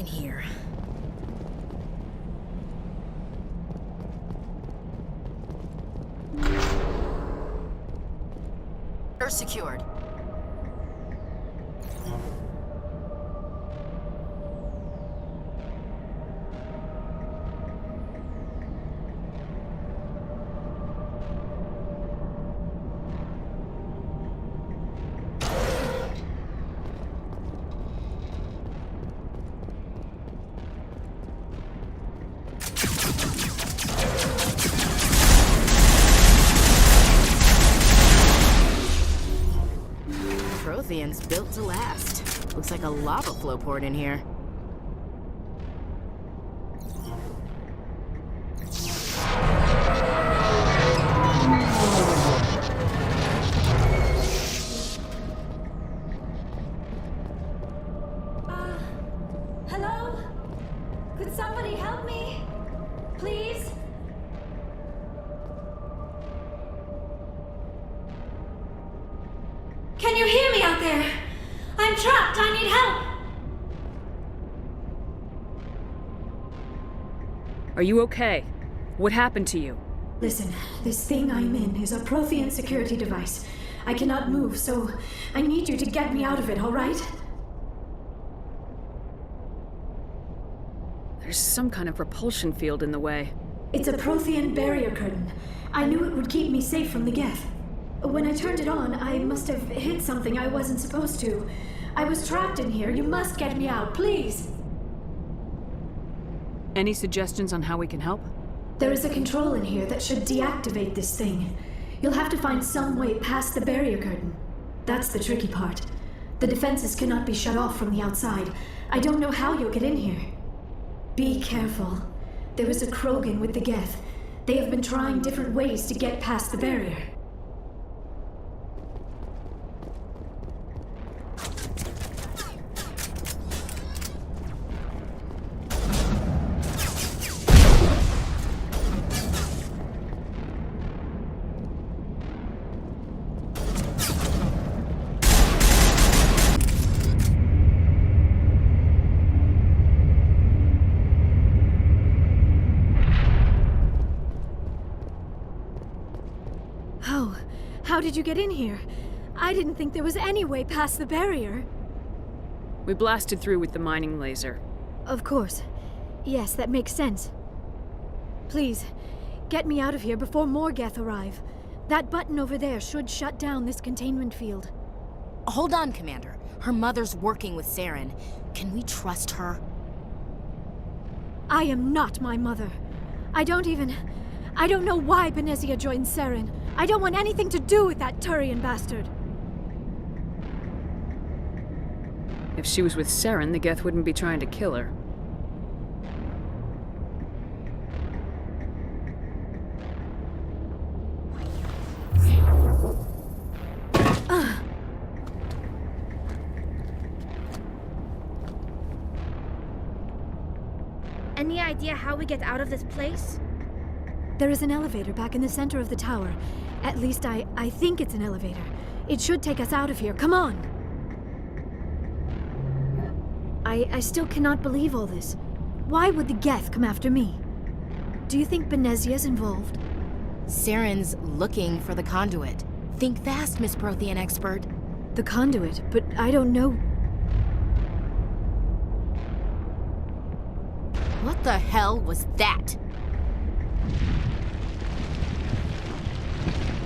in here. Are secured. Prothean's built to last. Looks like a lava flow poured in here. Hello? Could somebody help me? Please? Can you hear me out there? I'm trapped. I need help. Are you okay? What happened to you? Listen, this thing I'm in is a Prothean security device. I cannot move, so I need you to get me out of it, all right? There's some kind of repulsion field in the way. It's a Prothean barrier curtain. I knew it would keep me safe from the Geth. When I turned it on, I must have hit something I wasn't supposed to. I was trapped in here. You must get me out, please. Any suggestions on how we can help? There is a control in here that should deactivate this thing. You'll have to find some way past the barrier curtain. That's the tricky part. The defenses cannot be shut off from the outside. I don't know how you'll get in here. Be careful. There is a Krogan with the Geth. They have been trying different ways to get past the barrier. How did you get in here? I didn't think there was any way past the barrier. We blasted through with the mining laser. Of course. Yes, that makes sense. Please, get me out of here before more Geth arrive. That button over there should shut down this containment field. Hold on, Commander. Her mother's working with Saren. Can we trust her? I am not my mother. I don't know why Benezia joined Saren. I don't want anything to do with that Turian bastard. If she was with Saren, the Geth wouldn't be trying to kill her. Any idea how we get out of this place? There is an elevator back in the center of the tower. At least I think it's an elevator. It should take us out of here. Come on! I still cannot believe all this. Why would the Geth come after me? Do you think Benezia's involved? Saren's looking for the conduit. Think fast, Miss Prothean expert. The conduit? But I don't know. What the hell was that?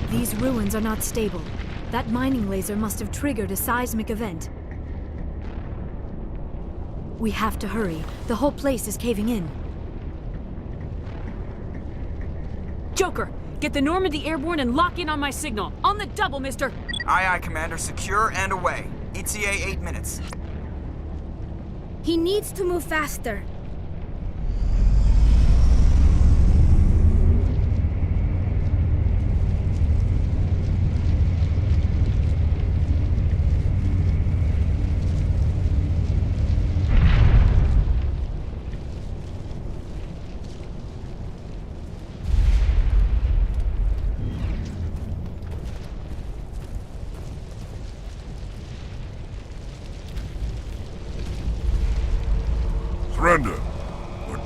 These ruins are not stable. That mining laser must have triggered a seismic event. We have to hurry. The whole place is caving in. Joker! Get the Normandy airborne and lock in on my signal. On the double, mister! Aye, aye, Commander. Secure and away. ETA 8 minutes. He needs to move faster.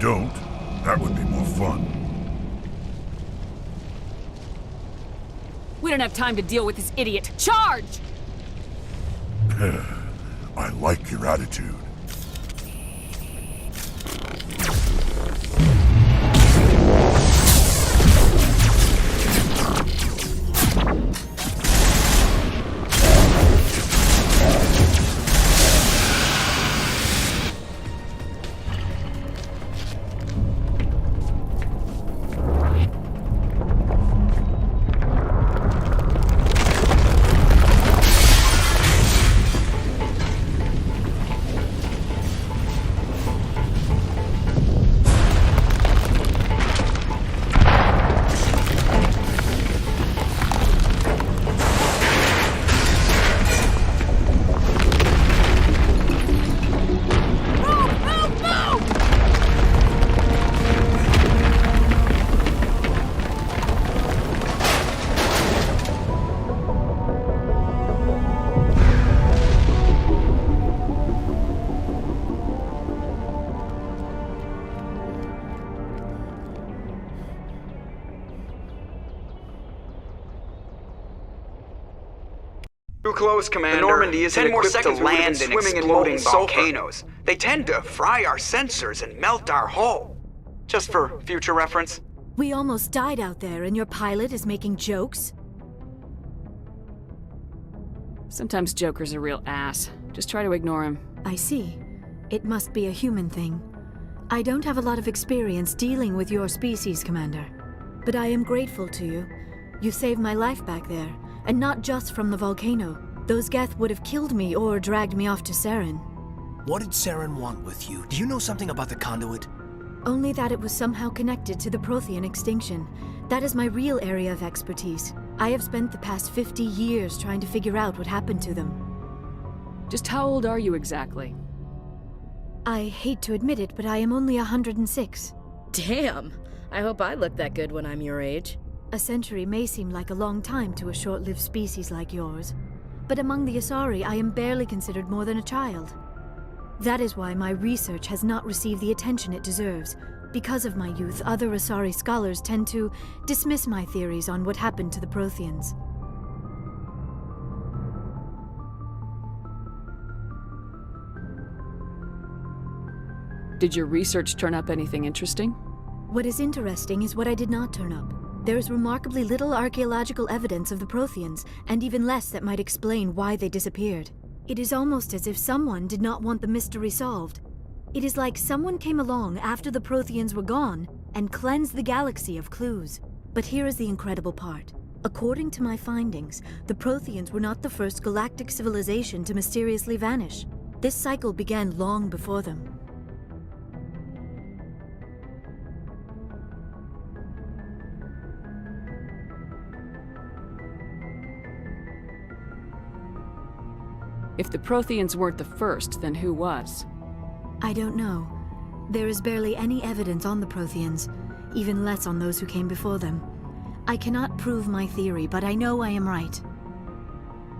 don't, that would be more fun. We don't have time to deal with this idiot. Charge! I like your attitude. Too close, Commander. The Normandy isn't 10 more equipped seconds to we would've land been in swimming in exploding molten sulfur. volcanoes. They tend to fry our sensors and melt our hull. Just for future reference. We almost died out there, and your pilot is making jokes? Sometimes Joker's a real ass. Just try to ignore him. I see. It must be a human thing. I don't have a lot of experience dealing with your species, Commander. But I am grateful to you. You saved my life back there, and not just from the volcano. Those Geth would have killed me or dragged me off to Saren. What did Saren want with you? Do you know something about the conduit? Only that it was somehow connected to the Prothean extinction. That is my real area of expertise. I have spent the past 50 years trying to figure out what happened to them. Just how old are you exactly? I hate to admit it, but I am only 106. Damn! I hope I look that good when I'm your age. A century may seem like a long time to a short-lived species like yours, but among the Asari, I am barely considered more than a child. That is why my research has not received the attention it deserves. Because of my youth, other Asari scholars tend to dismiss my theories on what happened to the Protheans. Did your research turn up anything interesting? What is interesting is what I did not turn up. There is remarkably little archaeological evidence of the Protheans, and even less that might explain why they disappeared. It is almost as if someone did not want the mystery solved. It is like someone came along after the Protheans were gone and cleansed the galaxy of clues. But here is the incredible part. According to my findings, the Protheans were not the first galactic civilization to mysteriously vanish. This cycle began long before them. If the Protheans weren't the first, then who was? I don't know. There is barely any evidence on the Protheans, even less on those who came before them. I cannot prove my theory, but I know I am right.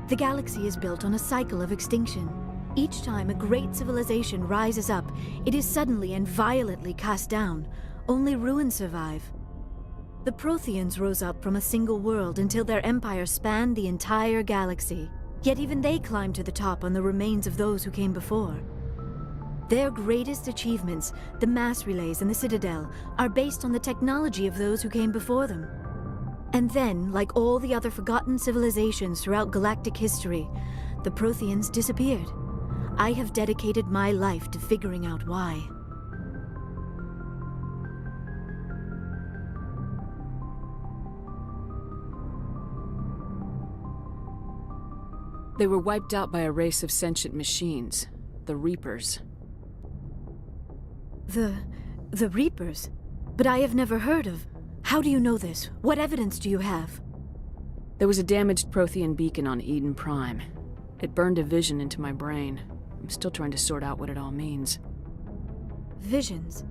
The galaxy is built on a cycle of extinction. Each time a great civilization rises up, it is suddenly and violently cast down. Only ruins survive. The Protheans rose up from a single world until their empire spanned the entire galaxy. Yet even they climbed to the top on the remains of those who came before. Their greatest achievements, the mass relays and the Citadel, are based on the technology of those who came before them. And then, like all the other forgotten civilizations throughout galactic history, the Protheans disappeared. I have dedicated my life to figuring out why. They were wiped out by a race of sentient machines, the Reapers. The Reapers? But I have never heard of. How do you know this? What evidence do you have? There was a damaged Prothean beacon on Eden Prime. It burned a vision into my brain. I'm still trying to sort out what it all means. Visions?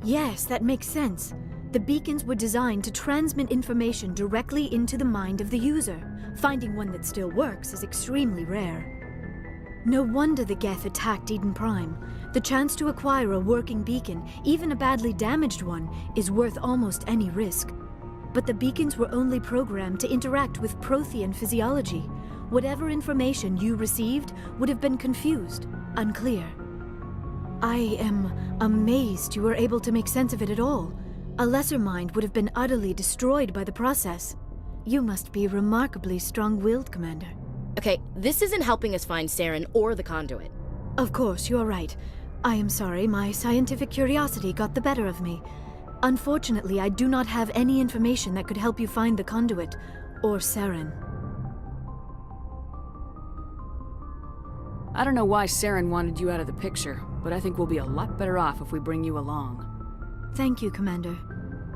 Yes, that makes sense. The beacons were designed to transmit information directly into the mind of the user. Finding one that still works is extremely rare. No wonder the Geth attacked Eden Prime. The chance to acquire a working beacon, even a badly damaged one, is worth almost any risk. But the beacons were only programmed to interact with Prothean physiology. Whatever information you received would have been confused, unclear. I am amazed you were able to make sense of it at all. A lesser mind would have been utterly destroyed by the process. You must be remarkably strong-willed, Commander. Okay, this isn't helping us find Saren or the conduit. Of course, you're right. I am sorry, my scientific curiosity got the better of me. Unfortunately, I do not have any information that could help you find the conduit, or Saren. I don't know why Saren wanted you out of the picture, but I think we'll be a lot better off if we bring you along. Thank you, Commander.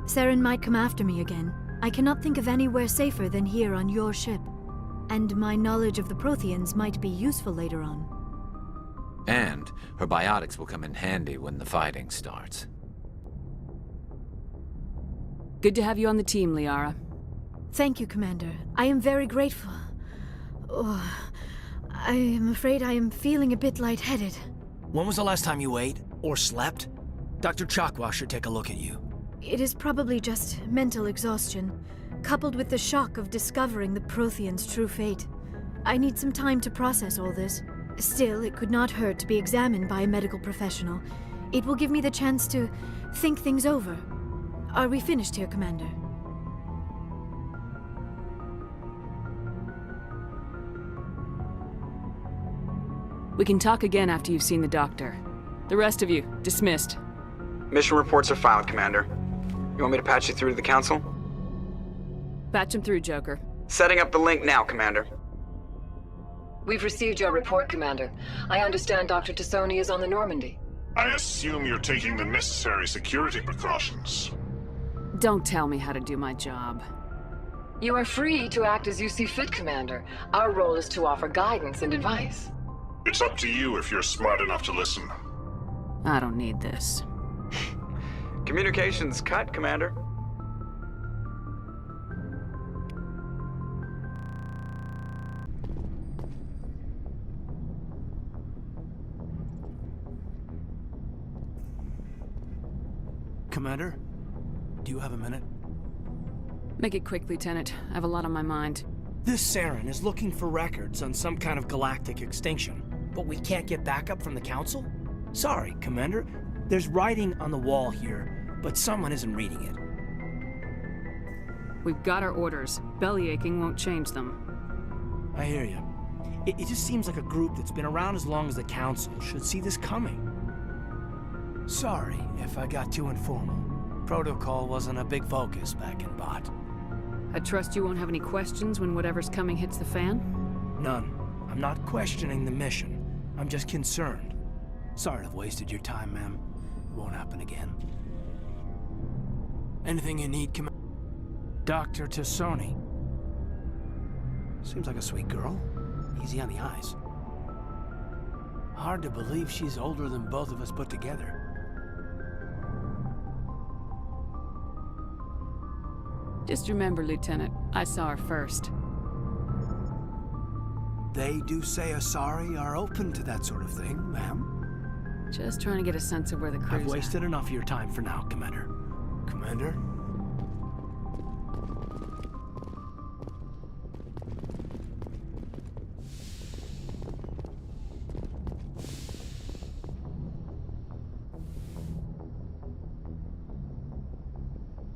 Saren might come after me again. I cannot think of anywhere safer than here on your ship. And my knowledge of the Protheans might be useful later on. And her biotics will come in handy when the fighting starts. Good to have you on the team, Liara. Thank you, Commander. I am very grateful. Oh, I am afraid I am feeling a bit lightheaded. When was the last time you ate? Or slept? Dr. Chakwa should take a look at you. It is probably just mental exhaustion, coupled with the shock of discovering the Protheans' true fate. I need some time to process all this. Still, it could not hurt to be examined by a medical professional. It will give me the chance to think things over. Are we finished here, Commander? We can talk again after you've seen the doctor. The rest of you, dismissed. Mission reports are filed, Commander. You want me to patch you through to the Council? Patch him through, Joker. Setting up the link now, Commander. We've received your report, Commander. I understand Dr. Tassoni is on the Normandy. I assume you're taking the necessary security precautions. Don't tell me how to do my job. You are free to act as you see fit, Commander. Our role is to offer guidance and advice. It's up to you if you're smart enough to listen. I don't need this. Communications cut, Commander. Commander, do you have a minute? Make it quick, Lieutenant. I have a lot on my mind. This Saren is looking for records on some kind of galactic extinction, but we can't get backup from the Council? Sorry, Commander. There's writing on the wall here, but someone isn't reading it. We've got our orders. Belly aching won't change them. I hear you. It just seems like a group that's been around as long as the Council should see this coming. Sorry if I got too informal. Protocol wasn't a big focus back in Bot. I trust you won't have any questions when whatever's coming hits the fan? None. I'm not questioning the mission. I'm just concerned. Sorry to have wasted your time, ma'am. It won't happen again. Anything you need, Dr. Tassoni. Seems like a sweet girl. Easy on the eyes. Hard to believe she's older than both of us put together. Just remember, Lieutenant, I saw her first. They do say Asari are open to that sort of thing, ma'am. Just trying to get a sense of where the crew's I've wasted enough of your time for now, Commander. Commander?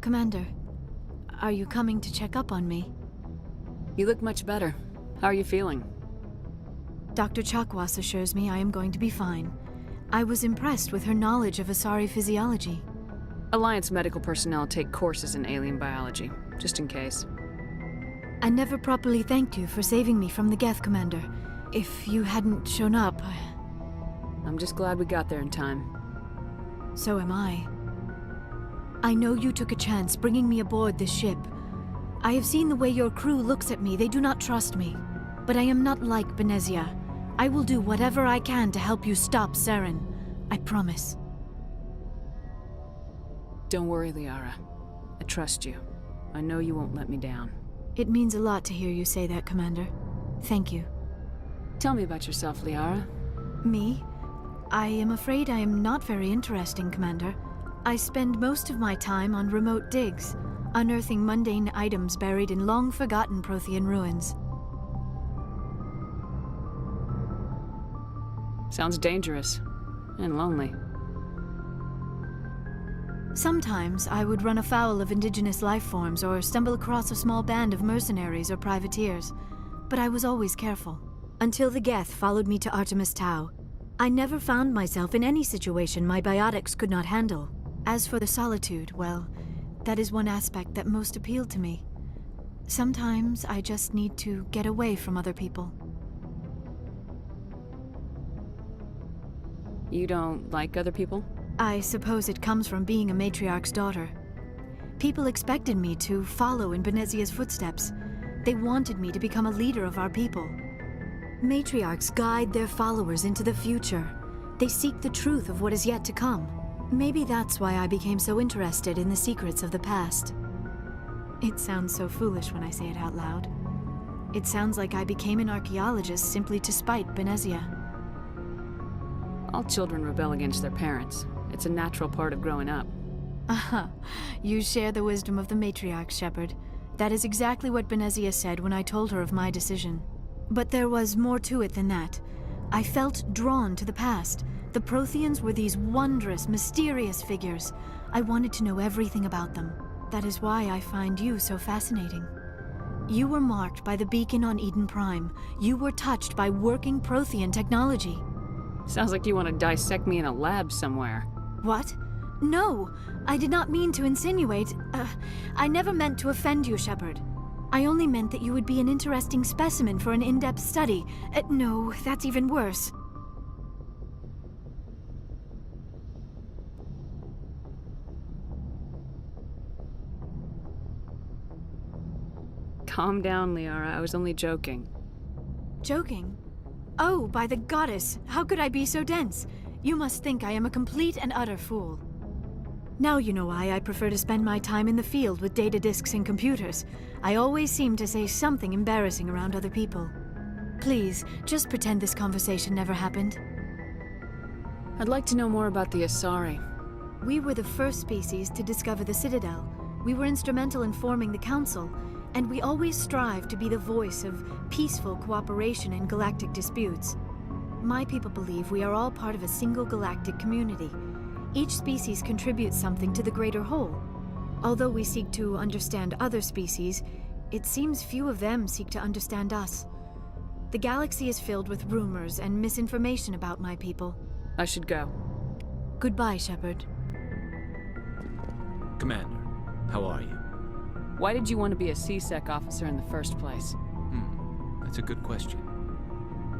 Commander, are you coming to check up on me? You look much better. How are you feeling? Dr. Chakwas assures me I am going to be fine. I was impressed with her knowledge of Asari physiology. Alliance medical personnel take courses in alien biology, just in case. I never properly thanked you for saving me from the Geth, Commander. If you hadn't shown up... I'm just glad we got there in time. So am I. I know you took a chance bringing me aboard this ship. I have seen the way your crew looks at me. They do not trust me. But I am not like Benezia. I will do whatever I can to help you stop Saren. I promise. Don't worry, Liara. I trust you. I know you won't let me down. It means a lot to hear you say that, Commander. Thank you. Tell me about yourself, Liara. Me? I am afraid I am not very interesting, Commander. I spend most of my time on remote digs, unearthing mundane items buried in long-forgotten Prothean ruins. Sounds dangerous. And lonely. Sometimes I would run afoul of indigenous life forms or stumble across a small band of mercenaries or privateers, but I was always careful. Until the Geth followed me to Artemis Tau, I never found myself in any situation my biotics could not handle. As for the solitude, well, that is one aspect that most appealed to me. Sometimes I just need to get away from other people. You don't like other people? I suppose it comes from being a matriarch's daughter. People expected me to follow in Benezia's footsteps. They wanted me to become a leader of our people. Matriarchs guide their followers into the future. They seek the truth of what is yet to come. Maybe that's why I became so interested in the secrets of the past. It sounds so foolish when I say it out loud. It sounds like I became an archaeologist simply to spite Benezia. All children rebel against their parents. It's a natural part of growing up. Aha, you share the wisdom of the matriarch, Shepard. That is exactly what Benezia said when I told her of my decision. But there was more to it than that. I felt drawn to the past. The Protheans were these wondrous, mysterious figures. I wanted to know everything about them. That is why I find you so fascinating. You were marked by the beacon on Eden Prime. You were touched by working Prothean technology. Sounds like you want to dissect me in a lab somewhere. What? No, I did not mean to insinuate. I never meant to offend you, Shepard. I only meant that you would be an interesting specimen for an in-depth study. No, that's even worse. Calm down, Liara. I was only joking. Joking? Oh, by the goddess, how could I be so dense? You must think I am a complete and utter fool. Now you know why I prefer to spend my time in the field with data disks and computers. I always seem to say something embarrassing around other people. Please, just pretend this conversation never happened. I'd like to know more about the Asari. We were the first species to discover the Citadel. We were instrumental in forming the Council, and we always strive to be the voice of peaceful cooperation in galactic disputes. My people believe we are all part of a single galactic community. Each species contributes something to the greater whole. Although we seek to understand other species, it seems few of them seek to understand us. The galaxy is filled with rumors and misinformation about my people. I should go. Goodbye, Shepard. Commander, how are you? Why did you want to be a C-Sec officer in the first place? That's a good question.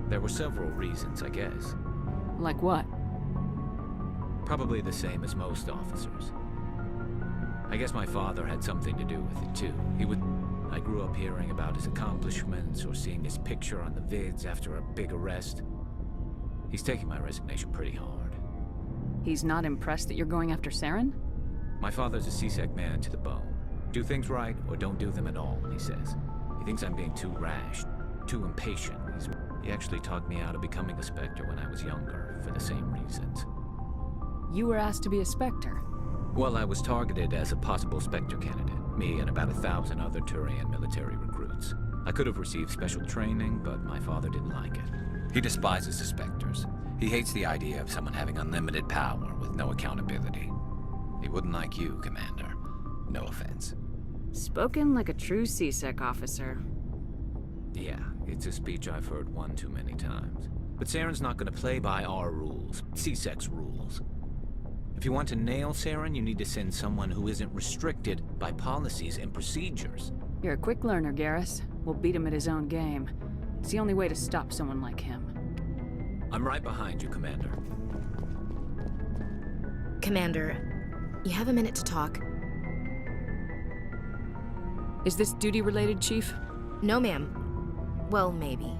There were several reasons, I guess. Like what? Probably the same as most officers. I guess my father had something to do with it, too. I grew up hearing about his accomplishments or seeing his picture on the vids after a big arrest. He's taking my resignation pretty hard. He's not impressed that you're going after Saren? My father's a C-Sec man to the bone. Do things right, or don't do them at all, he says. He thinks I'm being too rash, too impatient. He actually talked me out of becoming a Spectre when I was younger, for the same reasons. You were asked to be a Spectre? Well, I was targeted as a possible Spectre candidate. Me and about 1,000 other Turian military recruits. I could have received special training, but my father didn't like it. He despises the Spectres. He hates the idea of someone having unlimited power with no accountability. He wouldn't like you, Commander. No offense. Spoken like a true C-Sec officer. Yeah, it's a speech I've heard one too many times. But Saren's not going to play by our rules, C-Sec's rules. If you want to nail Saren, you need to send someone who isn't restricted by policies and procedures. You're a quick learner, Garrus. We'll beat him at his own game. It's the only way to stop someone like him. I'm right behind you, Commander. Commander, you have a minute to talk. Is this duty-related, Chief? No, ma'am. Well, maybe.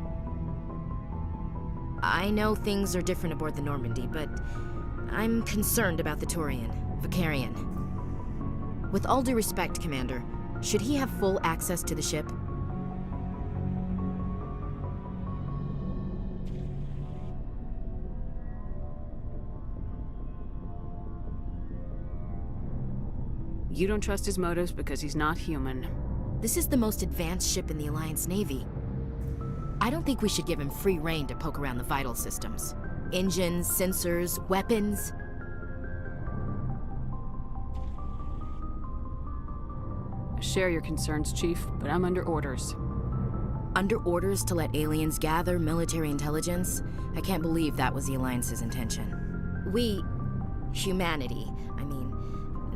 I know things are different aboard the Normandy, but I'm concerned about the Turian, Vicarian. With all due respect, Commander, should he have full access to the ship? You don't trust his motives because he's not human. This is the most advanced ship in the Alliance Navy. I don't think we should give him free rein to poke around the vital systems. Engines, sensors, weapons. I share your concerns, Chief, but I'm under orders. Under orders to let aliens gather military intelligence? I can't believe that was the Alliance's intention. We, humanity,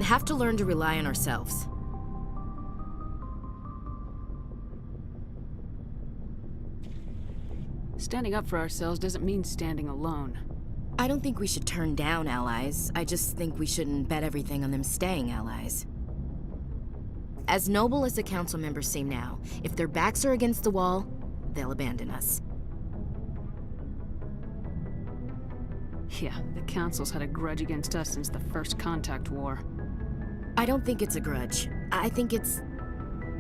have to learn to rely on ourselves. Standing up for ourselves doesn't mean standing alone. I don't think we should turn down allies. I just think we shouldn't bet everything on them staying allies. As noble as the council members seem now, if their backs are against the wall, they'll abandon us. Yeah, the council's had a grudge against us since the First Contact War. I don't think it's a grudge. I think it's...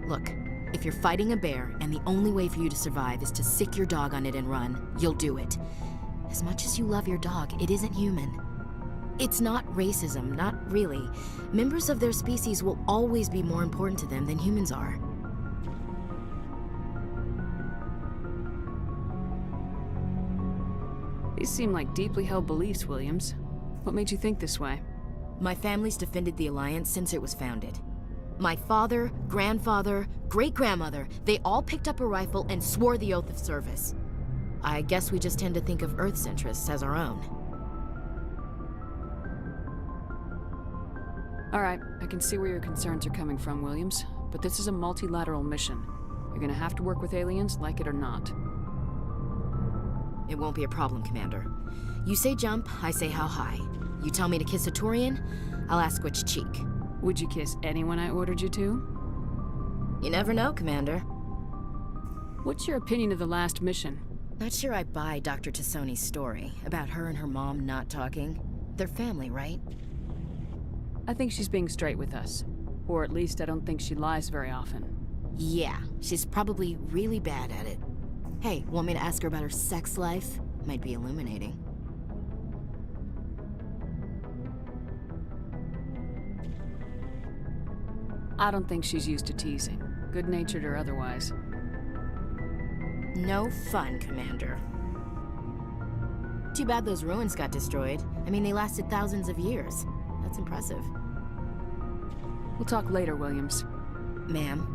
Look, if you're fighting a bear and the only way for you to survive is to sick your dog on it and run, you'll do it. As much as you love your dog, it isn't human. It's not racism, not really. Members of their species will always be more important to them than humans are. These seem like deeply held beliefs, Williams. What made you think this way? My family's defended the Alliance since it was founded. My father, grandfather, great-grandmother, they all picked up a rifle and swore the oath of service. I guess we just tend to think of Earth's interests as our own. All right, I can see where your concerns are coming from, Williams. But this is a multilateral mission. You're gonna have to work with aliens, like it or not. It won't be a problem, Commander. You say jump, I say how high. You tell me to kiss a Turian, I'll ask which cheek. Would you kiss anyone I ordered you to? You never know, Commander. What's your opinion of the last mission? Not sure I buy Dr. Tassoni's story about her and her mom not talking. They're family, right? I think she's being straight with us. Or at least I don't think she lies very often. Yeah, she's probably really bad at it. Hey, want me to ask her about her sex life? Might be illuminating. I don't think she's used to teasing, good-natured or otherwise. No fun, Commander. Too bad those ruins got destroyed. I mean, they lasted thousands of years. That's impressive. We'll talk later, Williams. Ma'am.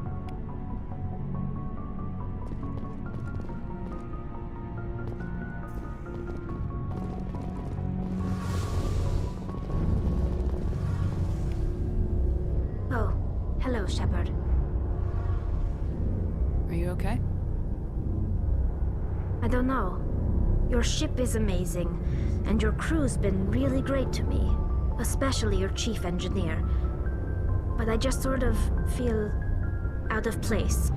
Oh, hello, Shepard. Are you okay? I don't know. Your ship is amazing, and your crew's been really great to me. Especially your chief engineer. But I just sort of feel out of place.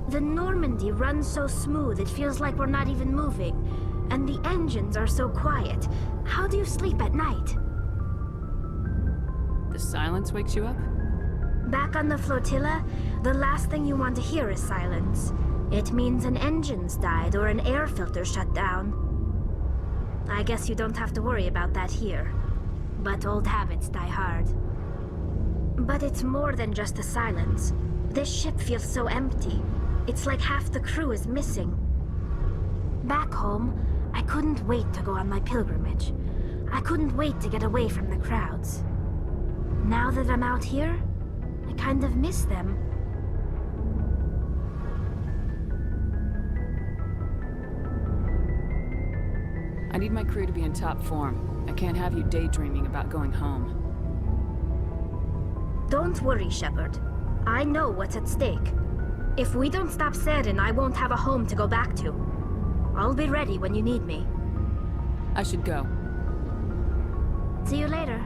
The Normandy runs so smooth it feels like we're not even moving. And the engines are so quiet. How do you sleep at night? The silence wakes you up? Back on the flotilla, the last thing you want to hear is silence. It means an engine's died or an air filter shut down. I guess you don't have to worry about that here. But old habits die hard. But it's more than just the silence. This ship feels so empty. It's like half the crew is missing. Back home, I couldn't wait to go on my pilgrimage. I couldn't wait to get away from the crowds. Now that I'm out here, I kind of miss them. I need my crew to be in top form. I can't have you daydreaming about going home. Don't worry, Shepard. I know what's at stake. If we don't stop Seren, I won't have a home to go back to. I'll be ready when you need me. I should go. See you later.